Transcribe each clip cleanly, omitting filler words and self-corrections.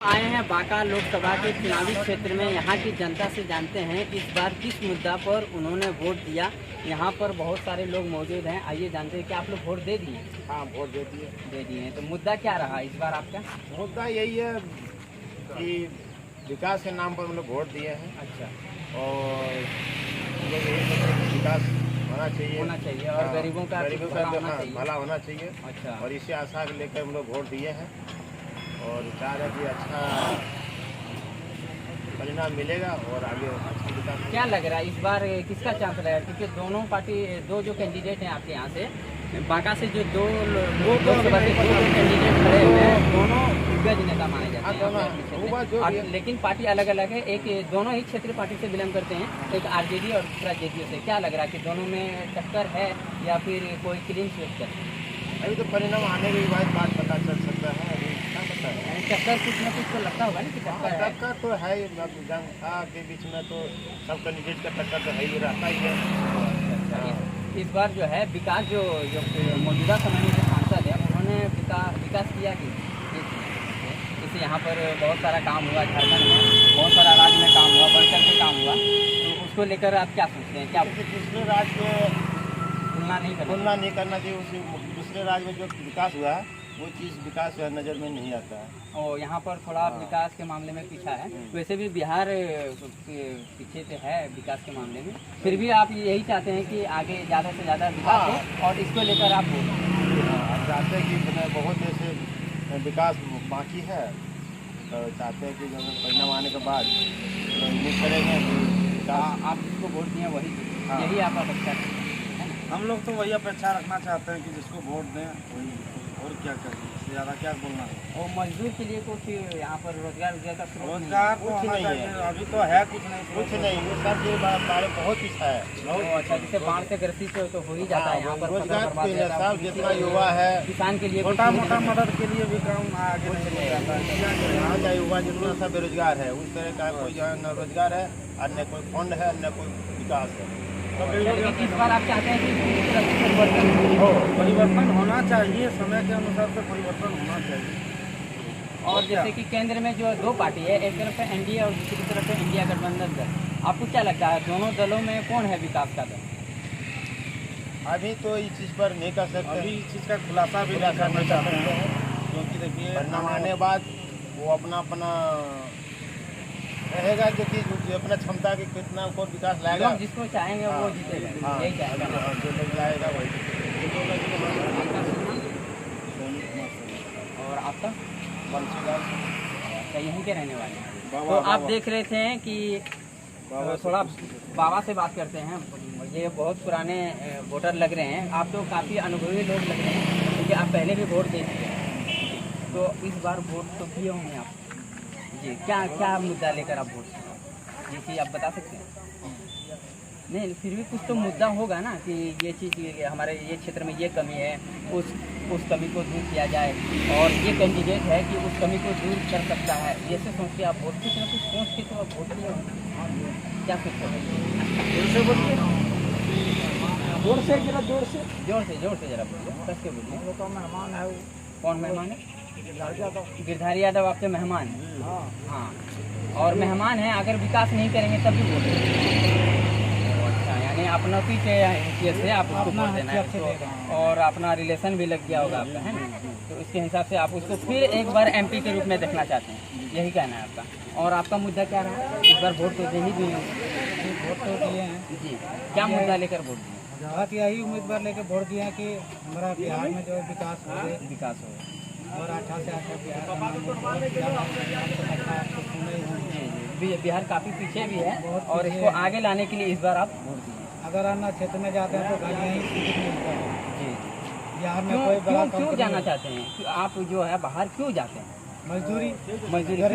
आए हैं बांका लोकसभा के चुनावी क्षेत्र में। यहाँ की जनता से जानते हैं इस बार किस मुद्दा पर उन्होंने वोट दिया। यहाँ पर बहुत सारे लोग मौजूद हैं, आइए जानते हैं कि आप लोग वोट दे दिए। हाँ, वोट दे दिए। तो मुद्दा क्या रहा इस बार आपका? मुद्दा यही है कि विकास के नाम पर हम लोग वोट दिए हैं। अच्छा, और हम लोग यही कहते हैं कि विकास होना चाहिए और गरीबों का भला होना चाहिए। अच्छा, और इसी आशा को लेकर हम लोग वोट दिए हैं और चाह रहे कि अच्छा परिणाम मिलेगा और आगे अच्छा विकास। क्या लग रहा है इस बार किसका चांस रहेगा? क्योंकि दोनों पार्टी दो जो कैंडिडेट हैं आपके यहाँ से बांका से जो दो लोकसभा के दो कैंडिडेट खड़े हुए हैं, दोनों दिग्गज नेता माने जाते हैं। लेकिन पार्टी अलग अलग है, एक दोनों ही क्षेत्रीय पार्टी से बिलोंग करते हैं, एक आरजेडी और दूसरा जेडीयू से। क्या लग रहा है कि दोनों में टक्कर है या फिर कोई क्लीन स्वीप है? अभी तो परिणाम आने के बाद बात पता चल सकता है। अभी क्या पता है, टक्कर कुछ न कुछ तो लगता होगा ना कि टक्कर तो है ही। जनता के बीच में तो सब कैंडिडेट का टक्कर तो है ही, रहता ही है। इस बार जो है विकास जो मौजूदा समय में जो सांसद है उन्होंने विकास किया कि जैसे यहाँ पर बहुत सारा काम हुआ, झारखंड में बहुत सारा राज्य में काम हुआ, बढ़ चढ़ के काम हुआ, तो उसको लेकर आप क्या सोचते हैं? क्या दूसरे राज्य में तुलना नहीं करना चाहिए? उस दूसरे राज्य में जो विकास हुआ है वो चीज़ विकास नज़र में नहीं आता है। और यहाँ पर थोड़ा विकास के मामले में पीछा है। वैसे भी बिहार पीछे से है विकास के मामले में, फिर भी आप यही चाहते हैं कि आगे ज़्यादा से ज़्यादा विकास हो और इसको लेकर आप चाहते हैं कि बहुत ऐसे विकास बाकी है, तो चाहते हैं कि जब परिणाम आने के बाद उम्मीद करेंगे कि आप जिसको वोट दिए वही यही आपका अपेक्षा है। हम लोग तो वही अपेक्षा रखना चाहते हैं कि जिसको वोट दें वही, और क्या करें, इससे ज़्यादा क्या बोलना है। और मजदूर के लिए कुछ यहाँ पर रोजगार का रोजगार कुछ नहीं है, अभी तो है कुछ नहीं। वो सब ये बारे बहुत पीछा है। अच्छा, जैसे बाढ़ से ग्रसित तो हो ही जाता है यहाँ पर। रोजगार सब जितना युवा है किसान के लिए छोटा मोटा मदद के लिए भी काम आगे नहीं जाता है। यहाँ का युवा जितना सा बेरोजगार है, उस तरह का कोई जो न रोजगार है और न कोई फंड है, न कोई विकास है। इस बार आप चाहते हैं कि परिवर्तन होना चाहिए, समय के अनुसार से परिवर्तन होना चाहिए। और जैसे कि केंद्र में जो दो पार्टी है, एक तरफ है एनडीए और दूसरी तरफ है इंडिया गठबंधन दल, आपको क्या लगता है दोनों दलों में कौन है विकास का दल? अभी तो इस चीज़ पर नहीं कर सकते, अभी इस चीज़ का खुलासा भी नहीं करना चाहते हैं, क्योंकि देखिए परिणाम आने के बाद वो अपना रहेगा कि अपना क्षमता के कितना को विकास लाएगा। जिसको चाहेंगे वो जीतेगा, यही चाहेगा, जो लोग लाएगा वही। और आपका यहीं के रहने वाले हैं। तो आप देख रहे थे कि थोड़ा बाबा से बात करते हैं। ये बहुत पुराने वोटर लग रहे हैं, आप तो काफ़ी अनुभवी लोग लग रहे हैं क्योंकि आप पहले भी वोट दे चुके हैं, तो इस बार वोट तो किए होंगे आप जी। क्या मुद्दा लेकर आप वोट जी कि आप बता सकते हैं? नहीं, फिर भी कुछ तो मुद्दा होगा ना कि ये चीज़ हमारे ये क्षेत्र में ये कमी है, उस कमी को दूर किया जाए और ये कैंडिडेट है कि उस कमी को दूर कर सकता है। जैसे सोच के आप वोट कुछ ना कुछ सोच के तो आप वोट दिए क्या सोचते हैं? जोर से जरा बोलिए, कस के बोलिए। वो तो मेहमान है। कौन मेहमान है? गिरधारी यादव आपके मेहमान हैं? हाँ, और मेहमान हैं, अगर विकास नहीं करेंगे तब भी वोट अच्छा, यानी अपना हैसियत से आप उसको वोट देना है और अपना रिलेशन भी लग गया होगा आपका, है ना? तो इसके हिसाब से आप उसको फिर एक बार एमपी के रूप में देखना चाहते हैं, यही कहना है आपका। और आपका मुद्दा क्या रहा? इस बार वोट तो दे ही दिए हैं जी। क्या मुद्दा लेकर वोट दिए? बात यही उम्मीदवार लेके वोट दिया कि हमारा बिहार में जो विकास हो और अच्छा से अच्छा बिहार काफ़ी पीछे भी है और इसको आगे लाने के लिए इस बार आप वोट दिए। अगर अन्य क्षेत्र में जाते हैं तो गाड़ियाँ ही जी। बिहार में कोई बड़ा क्यों जाना चाहते हैं कि आप जो है बाहर क्यों जाते हैं? मजदूरी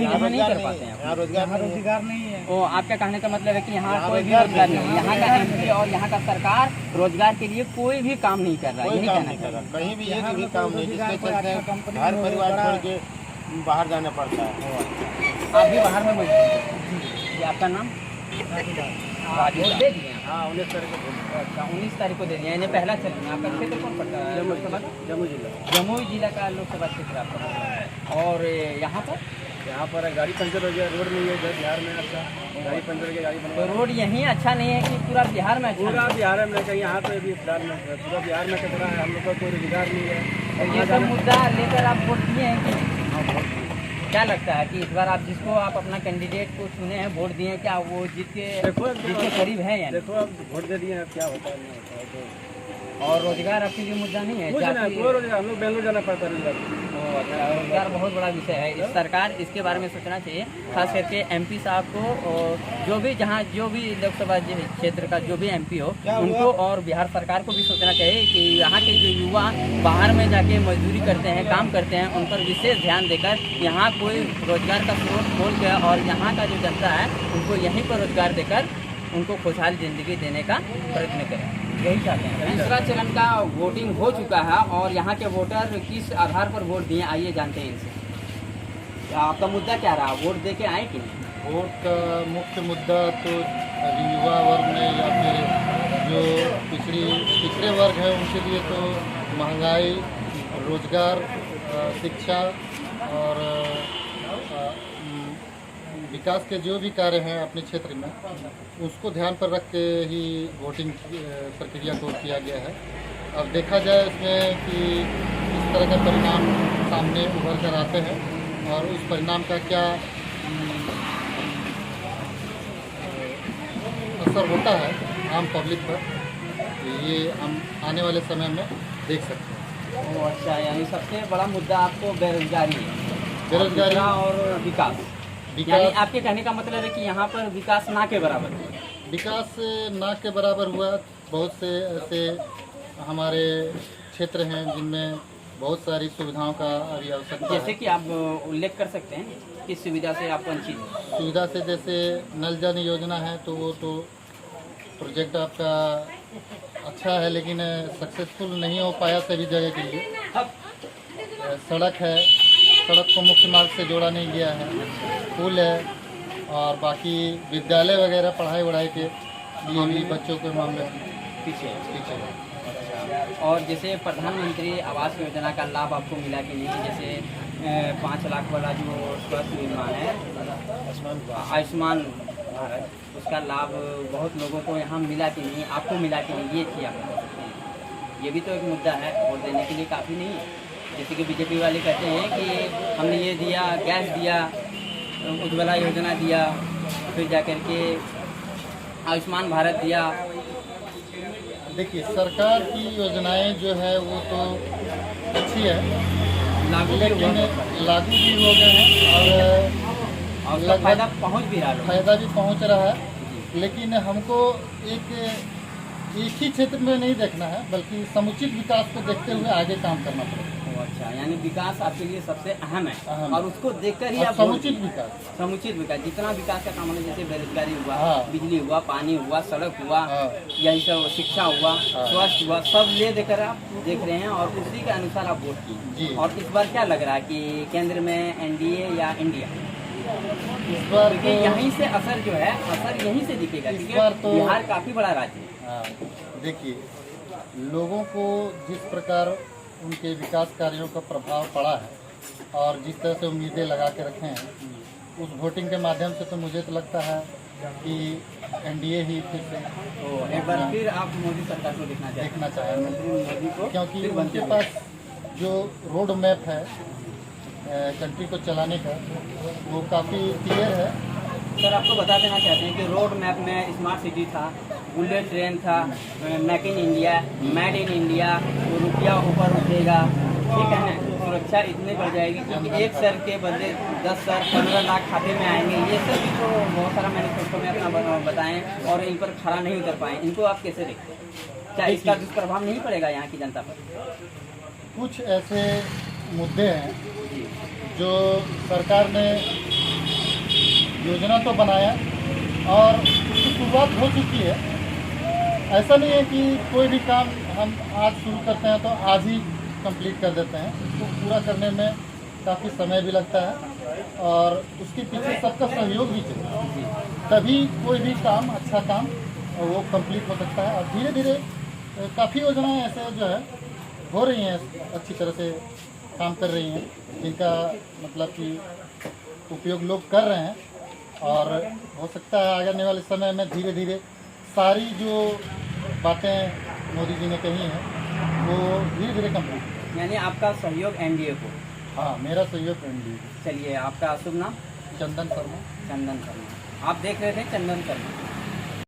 यहाँ नहीं कर पाते हैं, यहाँ रोजगार नहीं है। तो आपका कहने का मतलब है कि यहाँ कोई भी रोजगार नहीं है, यहाँ का एमपी और यहाँ का सरकार रोजगार के लिए कोई भी काम नहीं कर रहा है, यही कहना है। कहीं भी एक भी काम नहीं, जिसके चलते घर परिवार छोड़ के बाहर जाना पड़ता है। आप भी बाहर में मजदूर। आपका नाम? राजू दे दिए? हाँ, 19 तारीख को। अच्छा, 19 तारीख को दे दिया, यानी पहला चरण। आपका क्षेत्र कौन पड़ता है? जमुई जिला जमुई जिला का लोकसभा क्षेत्र आपका। और यहाँ पर यहाँ पर गाड़ी पंचर हो गया, रोड नहीं है इधर बिहार में अच्छा, गाड़ी पंचर हो गया, गाड़ी तो बनवा रोड यहीं अच्छा नहीं है कि पूरा बिहार में अच्छा पूरा नहीं बिहार में कहीं यहाँ पे भी फिलहाल में पूरा बिहार में कचरा है, हम लोग का कोई रोजगार नहीं है। है? तो ये सब मुद्दा लेकर आप वोट दिए हैं कि नहीं? क्या लगता है कि इस बार आप जिसको आप अपना कैंडिडेट को चुने हैं, वोट दिए हैं, क्या वो जीत के करीब है या नहीं? देखो अब वोट दे दिए, अब क्या होता है नहीं होता है तो और रोजगार आपके लिए मुद्दा नहीं है? कुछ क्या नहीं, आपकी- कोई रोजगार, हम लोग बेंगलोर जाना पड़ता है रोजगार। रोजगार बहुत बड़ा विषय है। इस सरकार इसके बारे में सोचना चाहिए, खास करके एमपी साहब को, और जो भी जहाँ जो भी लोकसभा क्षेत्र का जो भी एमपी हो उनको, और बिहार सरकार को भी सोचना चाहिए कि यहाँ के जो युवा बाहर में जाके मजदूरी करते हैं, काम करते हैं, उन पर विशेष ध्यान देकर यहाँ कोई रोजगार का स्रोत खोल के और यहाँ का जो जनता है उनको यहीं पर रोजगार देकर उनको खुशहाल जिंदगी देने का प्रयत्न करें, यही चाहते हैं। तीसरा चरण का वोटिंग हो चुका है और यहाँ के वोटर किस आधार पर वोट दिए, आइए जानते हैं इनसे। आपका मुद्दा क्या रहा, वोट दे के आए कि नहीं? वोट का मुख्य मुद्दा तो अभी युवा वर्ग में या फिर जो पिछड़े वर्ग हैं उनके लिए तो महंगाई, रोजगार, शिक्षा और विकास के जो भी कार्य हैं अपने क्षेत्र में उसको ध्यान पर रख के ही वोटिंग प्रक्रिया को किया गया है। अब देखा जाए इसमें कि इस तरह का परिणाम सामने उभर कर आते हैं और उस परिणाम का क्या असर होता है आम पब्लिक पर, ये हम आने वाले समय में देख सकते हैं। ओह अच्छा, यानी सबसे बड़ा मुद्दा आपको बेरोजगारी है, बेरोजगारी और विकास। यानी आपके कहने का मतलब है कि यहाँ पर विकास ना के बराबर है। विकास ना के बराबर हुआ। बहुत से ऐसे हमारे क्षेत्र हैं जिनमें बहुत सारी सुविधाओं का अभी आवश्यकता है। जैसे कि आप उल्लेख कर सकते हैं किस सुविधा से आप वंचित हैं? सुविधा से जैसे नल जल योजना है तो वो तो प्रोजेक्ट आपका अच्छा है लेकिन सक्सेसफुल नहीं हो पाया सभी जगह के लिए। सड़क है, सड़क को मुख्य मार्ग से जोड़ा नहीं गया है। पुल है और बाकी विद्यालय वगैरह पढ़ाई वढ़ाई के लिए भी बच्चों के मामले पीछे पीछे है। और जैसे प्रधानमंत्री आवास योजना का लाभ आपको मिला कि नहीं? जैसे 5 लाख वाला जो स्वास्थ्य निर्माण है, आयुष्मान भारत, उसका लाभ बहुत लोगों को यहाँ मिला कि नहीं, आपको मिला कि नहीं, ये थी आप बता सकते हैं। ये भी तो एक मुद्दा है, वोट देने के लिए काफ़ी नहीं है। जैसे कि बीजेपी वाले कहते हैं कि हमने ये दिया, गैस दिया, उज्ज्वला योजना दिया, फिर जा कर के आयुष्मान भारत दिया। देखिए सरकार की योजनाएं जो है वो तो अच्छी है, लागू भी लेकिन हुआ लागू भी हो गए हैं और उसका फायदा पहुँच भी रहा है। फायदा भी पहुंच रहा है। लेकिन हमको एक ही क्षेत्र में नहीं देखना है बल्कि समुचित विकास को देखते हुए आगे काम करना पड़ेगा। अच्छा, यानी विकास आपके लिए सबसे अहम है, अहम। और उसको देखकर ही और आप समुचित विकास, समुचित विकास, जितना विकास का काम होना, जैसे बेरोजगारी हुआ, हाँ। बिजली हुआ, पानी हुआ, सड़क हुआ, हाँ। यही सब, शिक्षा हुआ, हाँ। स्वास्थ्य हुआ, सब ले देकर आप देख रहे हैं और उसी के अनुसार आप वोट जी। किए। और इस बार क्या लग रहा है कि केंद्र में एनडीए या इंडिया? इस बार क्योंकि यहीं से असर जो है, असर यहीं से दिखेगा, इस क्योंकि बार तो- बिहार काफी बड़ा राज्य है। हाँ, देखिए लोगों को जिस प्रकार उनके विकास कार्यों का प्रभाव पड़ा है और जिस तरह से उम्मीदें लगा के रखे हैं उस वोटिंग के माध्यम से तो मुझे तो लगता है कि एनडीए ही फिर से तो एक बार फिर आप मोदी सरकार को देखना देखना चाहेंगे, चाहेंगे प्रधानमंत्री मोदी को, क्योंकि फिर उनके बनते पास जो रोड मैप है कंट्री को चलाने का वो काफ़ी क्लियर है। सर आपको बता देना चाहते हैं कि रोड मैप में स्मार्ट सिटी था, बुलेट ट्रेन था, make in India, made in India, तो रुपया ऊपर उठेगा, ठीक है ना, सुरक्षा इतनी बढ़ जाएगी क्योंकि एक सर के बदले 10 सर 15 लाख खाते में आएंगे। ये सब भी तो बहुत सारा मैनिफेस्टो में अपना बताएं और इन पर खड़ा नहीं उतर पाए, इनको आप कैसे देखते हैं? क्या इसका दुष्प्रभाव नहीं पड़ेगा यहाँ की जनता पर? कुछ ऐसे मुद्दे हैं जो सरकार ने योजना तो बनाया और उसकी शुरुआत हो चुकी है। ऐसा नहीं है कि कोई भी काम हम आज शुरू करते हैं तो आज ही कंप्लीट कर देते हैं। उसको पूरा करने में काफ़ी समय भी लगता है और उसके पीछे सबका सहयोग भी चाहिए, तभी कोई भी काम, अच्छा काम वो कंप्लीट हो सकता है। और धीरे धीरे काफ़ी योजनाएं ऐसे जो है हो रही हैं, अच्छी तरह से काम कर रही हैं, जिनका मतलब कि उपयोग लोग कर रहे हैं और हो सकता है आने वाले समय में धीरे धीरे सारी जो बातें मोदी जी ने कही हैं वो धीरे धीरे कंप्लीट। यानी आपका सहयोग एनडीए को। हाँ, मेरा सहयोग एनडीए। चलिए, आपका शुभ नाम? चंदन शर्मा। चंदन शर्मा। आप देख रहे थे चंदन शर्मा।